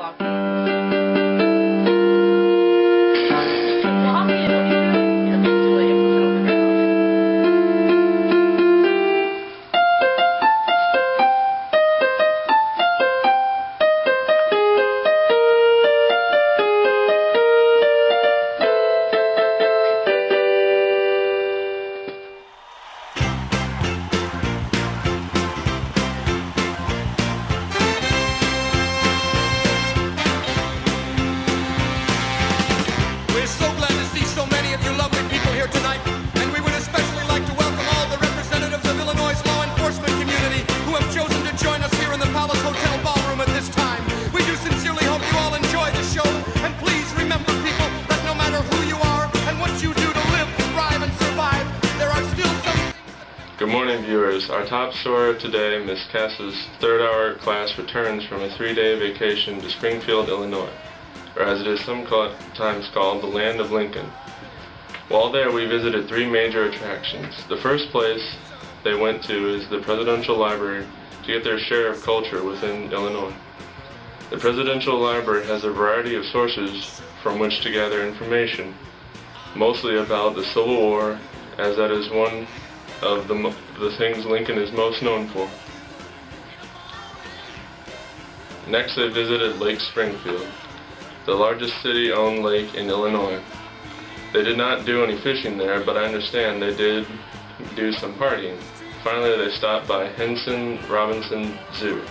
vlog. Good morning, viewers. Our top story today, Miss Kassa's third-hour class returns from a 3-day vacation to Springfield, Illinois, or as it is sometimes called, the land of Lincoln. While there, we visited 3 major attractions. The first place they went to is the Presidential Library to get their share of culture within Illinois. The Presidential Library has a variety of sources from which to gather information, mostly about the Civil War, as that is one of the things Lincoln is most known for. Next, they visited Lake Springfield, the largest city-owned lake in Illinois. They did not do any fishing there, but I understand they did do some partying. Finally, they stopped by Henson Robinson Zoo,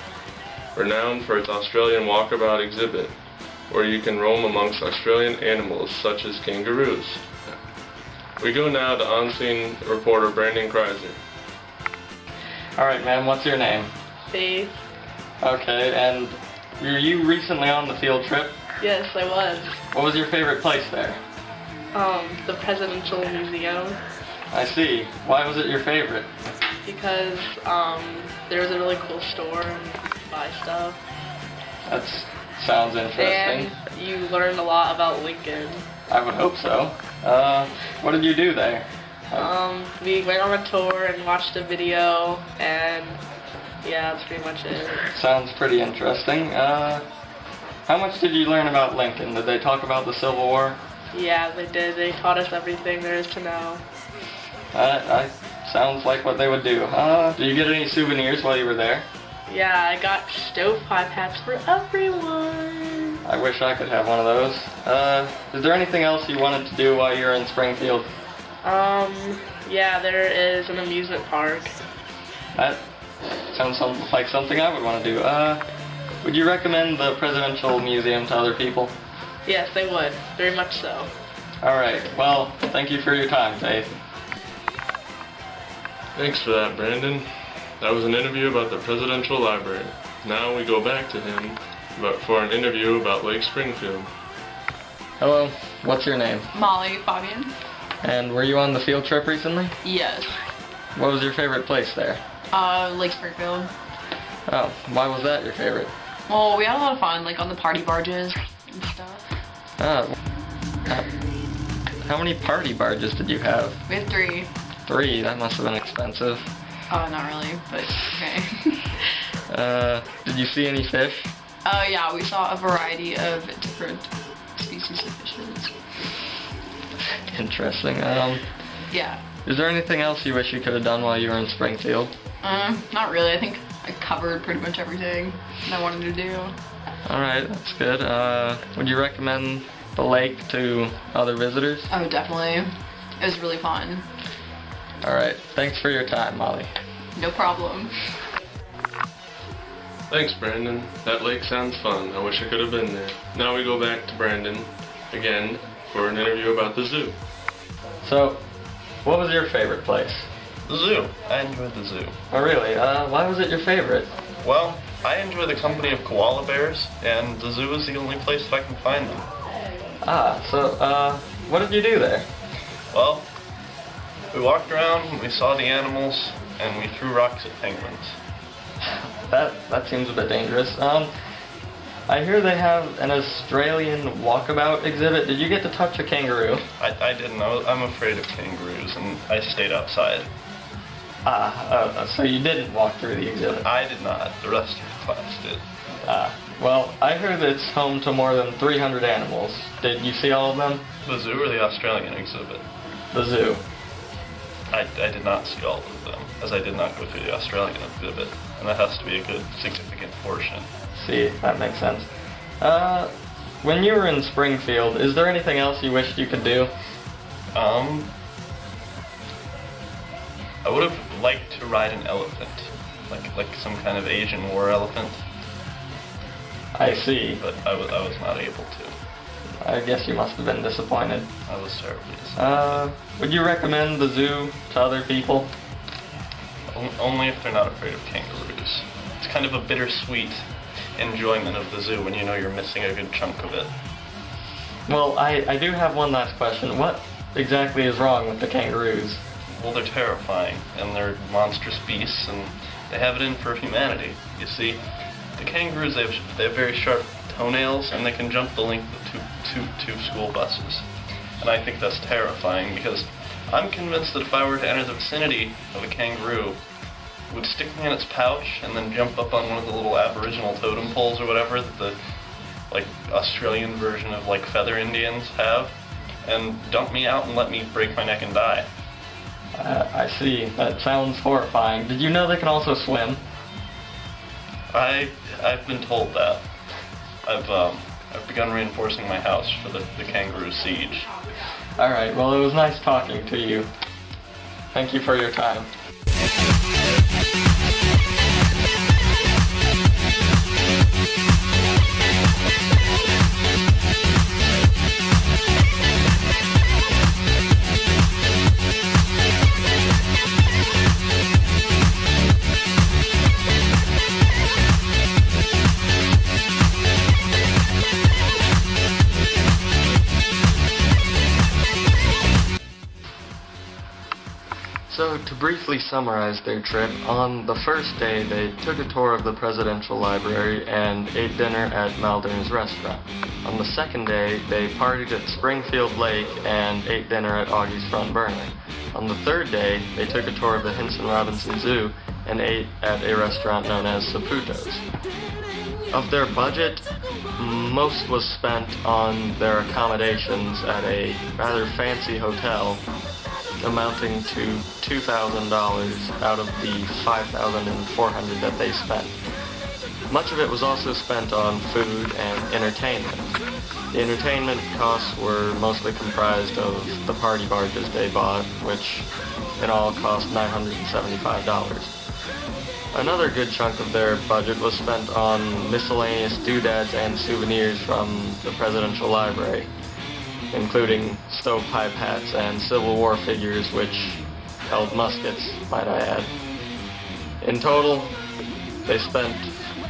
renowned for its Australian walkabout exhibit, where you can roam amongst Australian animals such as kangaroos. We go now to on-scene reporter Brandon Kreiser. Alright, ma'am, what's your name? Faith. Okay, and were you recently on the field trip? Yes, I was. What was your favorite place there? The Presidential Museum. I see. Why was it your favorite? Because, there was a really cool store and you could buy stuff. That sounds interesting. And you learned a lot about Lincoln. I would hope so. What did you do there? We went on a tour and watched a video, and yeah, that's pretty much it. Sounds pretty interesting. How much did you learn about Lincoln? Did they talk about the Civil War? Yeah, they did. They taught us everything there is to know. Sounds like what they would do. Did you get any souvenirs while you were there? Yeah, I got stovepipe hats for everyone. I wish I could have one of those. Is there anything else you wanted to do while you were in Springfield? Yeah, there is an amusement park. That sounds like something I would want to do. Would you recommend the Presidential Museum to other people? Yes, they would. Very much so. Alright, well, thank you for your time, Faith. Thanks for that, Brandon. That was an interview about the Presidential Library. Now we go back to him for an interview about Lake Springfield. Hello, what's your name? Molly Fabian. And were you on the field trip recently? Yes. What was your favorite place there? Lake Springfield. Oh, why was that your favorite? Well, we had a lot of fun, like on the party barges and stuff. How many party barges did you have? We had 3. 3? That must have been expensive. Not really, but okay. Did you see any fish? Yeah, we saw a variety of different species of fishes. Interesting. Yeah. Is there anything else you wish you could have done while you were in Springfield? Not really. I think I covered pretty much everything that I wanted to do. Alright, that's good. Would you recommend the lake to other visitors? Oh, definitely. It was really fun. Alright, thanks for your time, Molly. No problem. Thanks, Brandon. That lake sounds fun. I wish I could have been there. Now we go back to Brandon again for an interview about the zoo. So, what was your favorite place? The zoo. I enjoyed the zoo. Oh, really? Why was it your favorite? Well, I enjoy the company of koala bears, and the zoo is the only place that I can find them. What did you do there? Well, we walked around, and we saw the animals, and we threw rocks at penguins. That seems a bit dangerous. I hear they have an Australian walkabout exhibit. Did you get to touch a kangaroo? I didn't know. I'm afraid of kangaroos, and I stayed outside. So you didn't walk through the exhibit? I did not. The rest of the class did. Well, I heard it's home to more tthan 300 animals. Did you see all of them? The zoo or the Australian exhibit? The zoo. I did not see all of them, as I did not go through the Australian exhibit, and that has to be a good, significant portion. See, that makes sense. When you were in Springfield, is there anything else you wished you could do? I would have liked to ride an elephant, like some kind of Asian war elephant, I see. but I was not able to. I guess you must have been disappointed. I was terribly disappointed. Would you recommend the zoo to other people? Only if they're not afraid of kangaroos. It's kind of a bittersweet enjoyment of the zoo when you know you're missing a good chunk of it. Well, I do have one last question. What exactly is wrong with the kangaroos? Well, they're terrifying, and they're monstrous beasts, and they have it in for humanity. You see, the kangaroos, they have very sharp toenails, and they can jump the length of two school buses. And I think that's terrifying, because I'm convinced that if I were to enter the vicinity of a kangaroo, it would stick me in its pouch, and then jump up on one of the little aboriginal totem poles or whatever that the, Australian version of, feather Indians have, and dump me out and let me break my neck and die. I see. That sounds horrifying. Did you know they can also swim? I've been told that. I've begun reinforcing my house for the kangaroo siege. Alright, well, it was nice talking to you. Thank you for your time. So, to briefly summarize their trip, on the first day they took a tour of the Presidential Library and ate dinner at Maldern's restaurant. On the second day, they partied at Springfield Lake and ate dinner at Augie's Front Burner. On the third day, they took a tour of the Hinson Robinson Zoo and ate at a restaurant known as Saputo's. Of their budget, most was spent on their accommodations at a rather fancy hotel, amounting to $2,000 out of the $5,400 that they spent. Much of it was also spent on food and entertainment. The entertainment costs were mostly comprised of the party barges they bought, which in all cost $975. Another good chunk of their budget was spent on miscellaneous doodads and souvenirs from the Presidential Library, including stovepipe hats and Civil War figures which held muskets, might I add. In total, they spent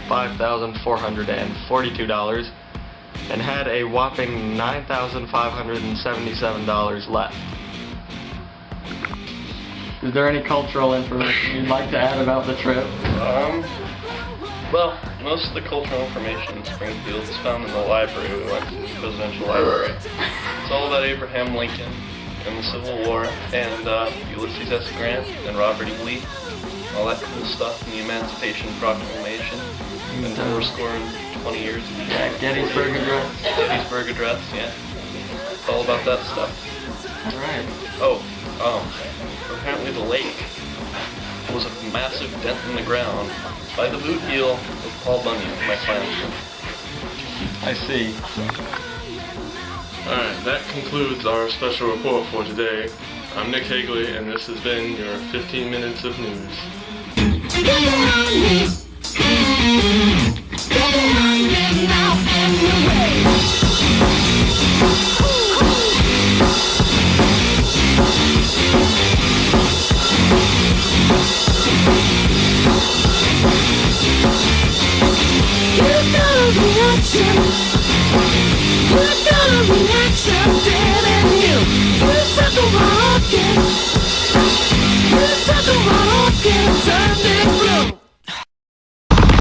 $5,442 and had a whopping $9,577 left. Is there any cultural information you'd like to add about the trip? Well, most of the cultural information in Springfield is found in the library we went to, the Presidential Library. It's all about Abraham Lincoln and the Civil War, and Ulysses S. Grant and Robert E. Lee, all that cool stuff, and the Emancipation Proclamation, and we're scoring 20 years. Yeah, Gettysburg Address. Gettysburg Address, yeah. It's all about that stuff. Alright. Apparently the lake was a massive dent in the ground by the boot heel of Paul Bunyan, my clansman. I see. Alright, that concludes our special report for today. I'm Nick Hagley, and this has been your 15 minutes of news.